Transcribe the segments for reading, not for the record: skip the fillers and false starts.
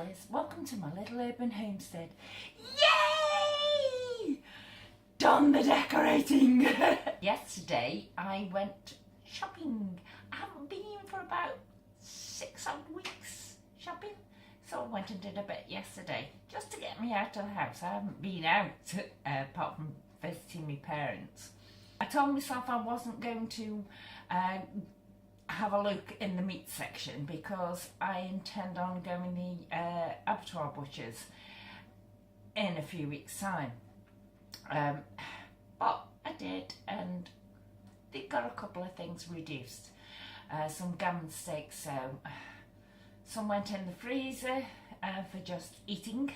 Liz, welcome to my little urban homestead. Yay! Done the decorating! Yesterday I went shopping. I haven't been for about 6 odd weeks shopping, so I went and did a bit yesterday just to get me out of the house. I haven't been out apart from visiting my parents. I told myself I wasn't going to have a look in the meat section because I intend on going the abattoir butchers in a few weeks' time. But I did, and they got a couple of things reduced. Some gammon steaks, so some went in the freezer for just eating.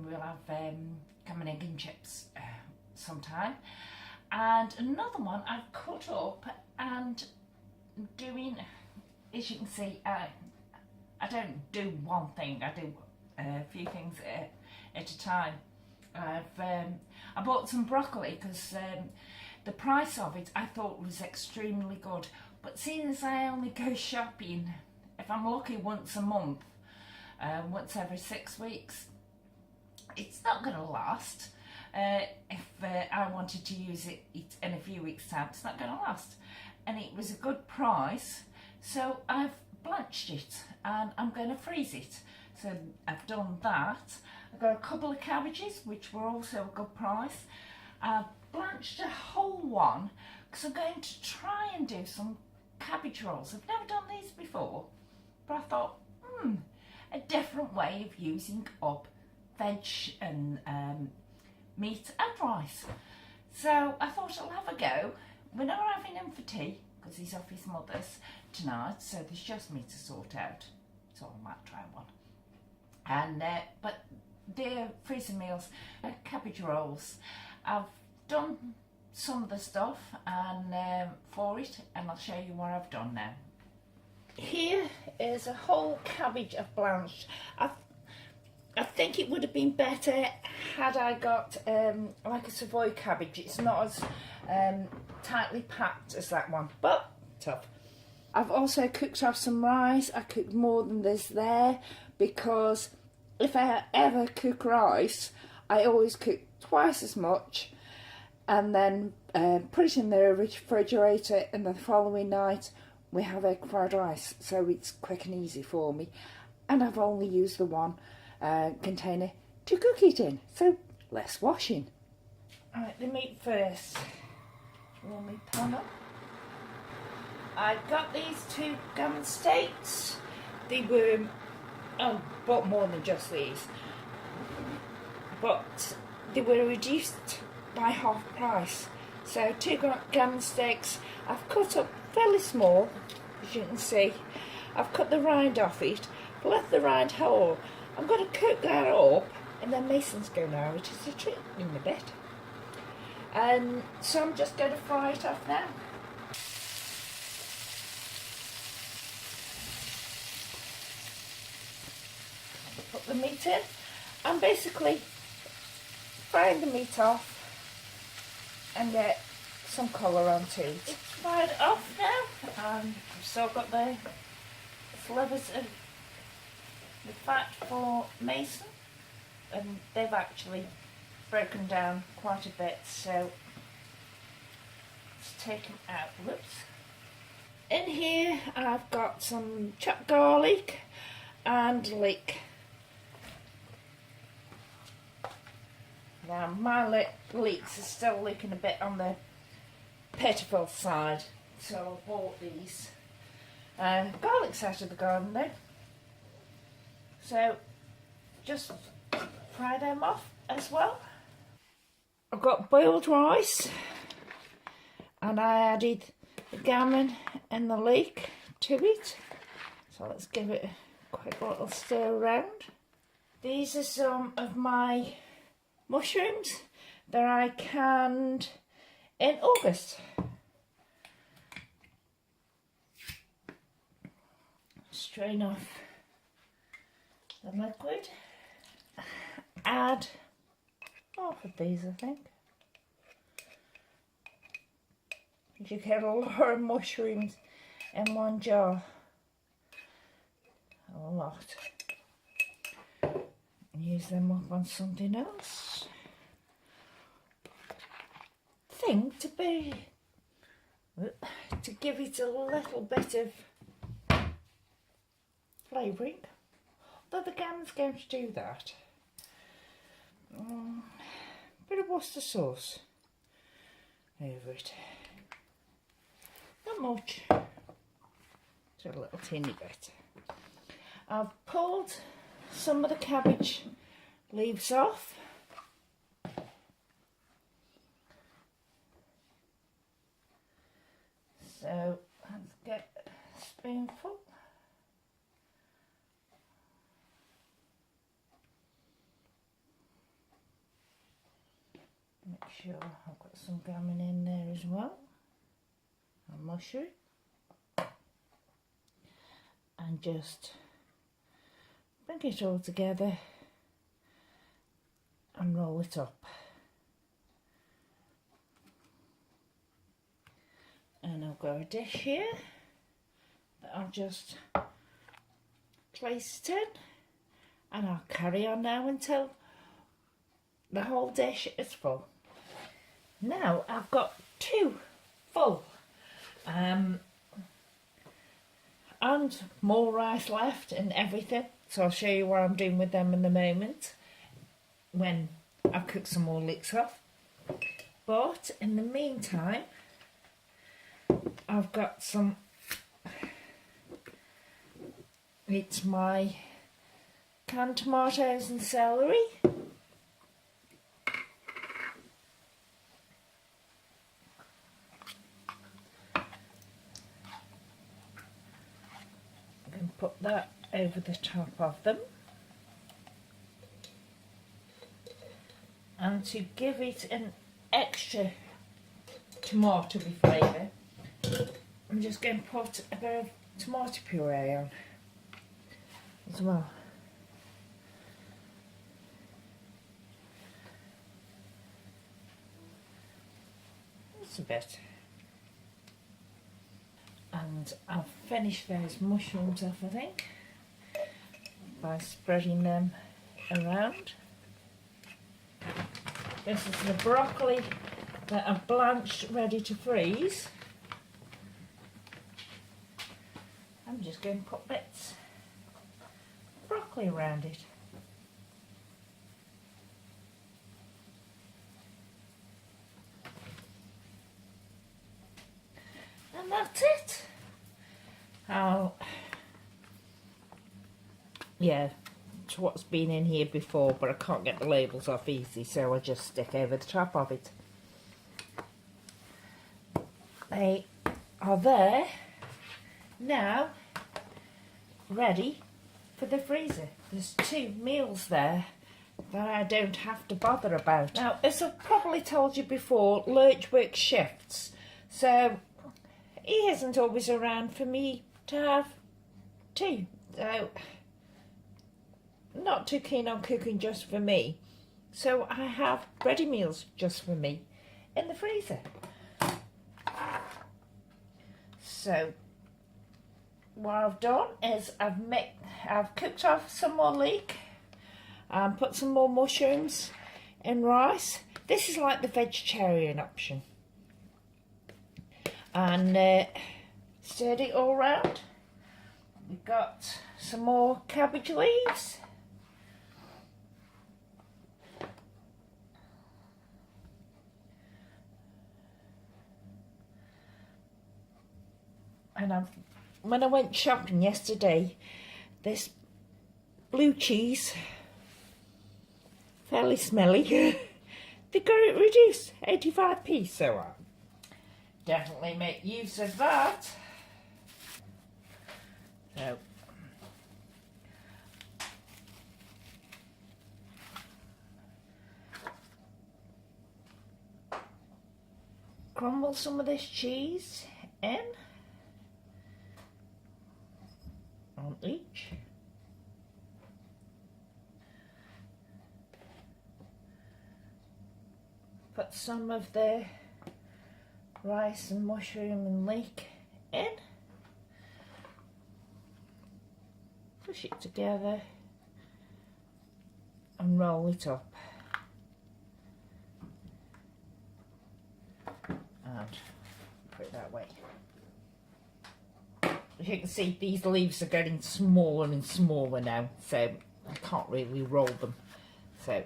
We'll have gammon, egg and chips sometime. And another one I've cut up and doing, as you can see, I don't do one thing, I do a few things at a time. I bought some broccoli because the price of it I thought was extremely good, but seeing as I only go shopping, if I'm lucky, once a month, once every 6 weeks, it's not going to last. If I wanted to use it in a few weeks' time, it's not going to last. And it was a good price, so I've blanched it and I'm going to freeze it. So I've done that. I've got a couple of cabbages, which were also a good price. I've blanched a whole one because I'm going to try and do some cabbage rolls. I've never done these before, but I thought, a different way of using up veg and meat and rice. So I thought I'll have a go. We're not having him for tea because he's off his mother's tonight, so there's just me to sort out. So I might try one. And but the freezer meals, cabbage rolls. I've done some of the stuff and for it, and I'll show you what I've done now. Here is a whole cabbage I've blanched. I think it would have been better had I got like a Savoy cabbage. It's not as tightly packed as that one, but tough. I've also cooked off some rice. I cooked more than there's there because if I ever cook rice, I always cook twice as much and then put it in the refrigerator, and the following night we have egg fried rice, so it's quick and easy for me. And I've only used the one container to cook it in, so less washing. Alright, the meat first. Warm my pan up. I got these 2 gammon steaks. They were, bought more than just these, but they were reduced by half price. So 2 gammon steaks I've cut up fairly small, as you can see. I've cut the rind off it, left the rind whole. I'm going to cook that up, and then Mason's going to have it as a treat in a bit. And so I'm just going to fry it off now. Put the meat in. I'm basically frying the meat off and get some colour onto it. It's fried off now, and I've still got the slivers of the fat for Mason, and they've actually broken down quite a bit, so let's take them out. Whoops. In here I've got some chopped garlic and leek. Now my leeks are still looking a bit on the pitiful side, so I bought these. Garlic's out of the garden though. So just fry them off as well. I've got boiled rice, and I added the gammon and the leek to it. So let's give it a quick little stir around. These are some of my mushrooms that I canned in August. Strain off the liquid. Add half of these, I think. You get a lot of mushrooms in one jar. A lot. use them up on something else. Thing to give it a little bit of flavouring. Although the gam's going to do that. Bit of Worcester sauce over it. Not much. Just a little teeny bit. I've pulled some of the cabbage leaves off. So let's get a spoonful. Make sure I've got some gammon in there as well, and mushroom, and just bring it all together and roll it up. And I've got a dish here that I'll just place it in, and I'll carry on now until the whole dish is full. Now I've got two full and more rice left and everything, so I'll show you what I'm doing with them in a moment when I've cooked some more leeks off. But in the meantime, I've got some, it's my canned tomatoes and celery. I can put that over the top of them. And to give it an extra tomatoey flavour, I'm just going to put a bit of tomato puree on as well. Just a bit. And I'll finish those mushrooms off, I think, by spreading them around. This is the broccoli that I've blanched ready to freeze. I'm just going to put bits of broccoli around it. And that's it. Yeah, it's what's been in here before, but I can't get the labels off easy, so I just stick over the top of it. They are there now, ready for the freezer. There's 2 meals there that I don't have to bother about. Now, as I've probably told you before, Lurch works shifts, so he isn't always around for me to have tea. So, not too keen on cooking just for me. So I have ready meals just for me in the freezer. So what I've done is I've cooked off some more leek and put some more mushrooms in rice. This is like the vegetarian option. And stirred it all round. We've got some more cabbage leaves. And when I went shopping yesterday, this blue cheese, fairly smelly, they got it reduced, 85p, so I definitely make use of that. So, crumble some of this cheese in on each. Put some of the rice and mushroom and leek in. Push it together and roll it up. And put it that way. As you can see, these leaves are getting smaller and smaller now, so I can't really roll them. So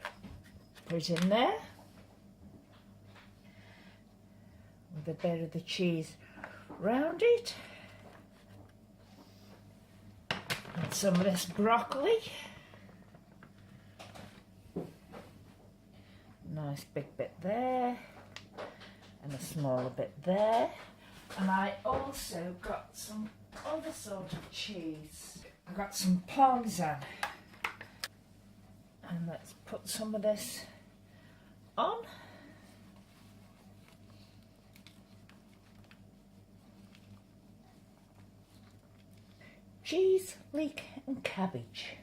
put it in there with a bit of the cheese round it. And some of this broccoli. Nice big bit there. And a smaller bit there. And I also got some other sort of cheese. I got some Parmesan. And let's put some of this on. Cheese, leek and cabbage.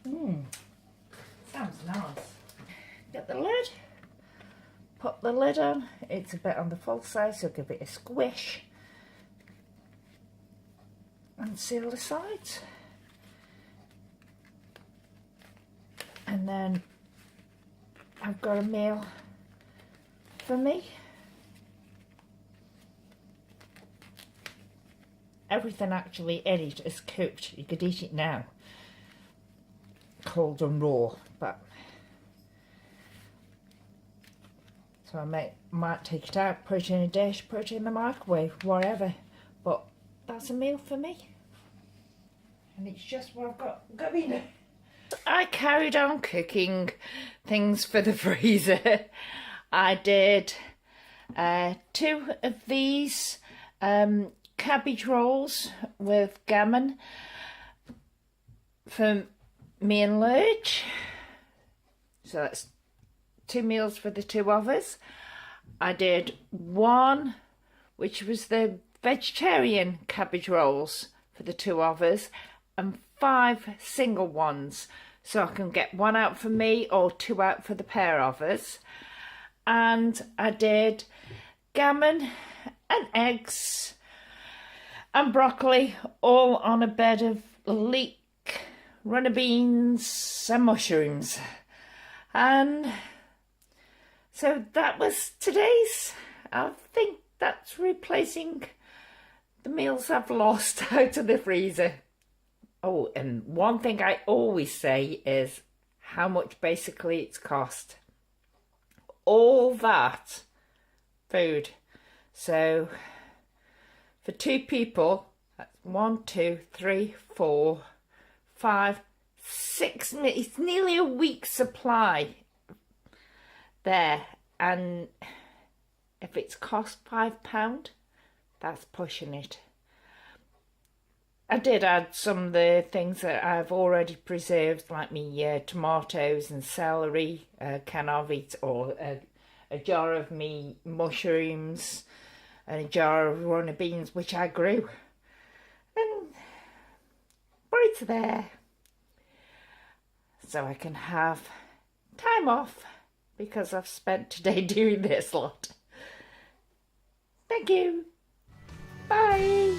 Sounds nice. Get the lid. Put the lid on. It's a bit on the full size, so give it a squish. And seal the sides. And then I've got a meal for me. Everything actually in it is cooked. You could eat it now, cold and raw, but so I might take it out, put it in a dish, put it in the microwave, whatever. But that's a meal for me, and it's just what I've got going. I carried on cooking things for the freezer. I did 2 of these cabbage rolls with gammon for me and Lurch. So that's 2 meals for the 2 of us. I did 1 which was the vegetarian cabbage rolls for the 2 of us, and 5 single ones, so I can get 1 out for me or 2 out for the pair of us. And I did gammon and eggs and broccoli all on a bed of leek, runner beans and mushrooms. And so that was today's. I think that's replacing the meals I've lost out of the freezer. Oh, and one thing I always say is how much basically it's cost. All that food. So for 2 people, that's 1, 2, 3, 4, 5, 6. It's nearly a week's supply there. And if it's cost £5, that's pushing it. I did add some of the things that I've already preserved, like me tomatoes and celery, a can of it, or a jar of me mushrooms, and a jar of runner beans, which I grew. And but it's there, so I can have time off, because I've spent today doing this lot. Thank you. Bye.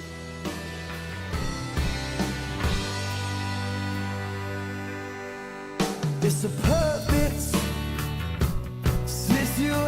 It's a perfect situation.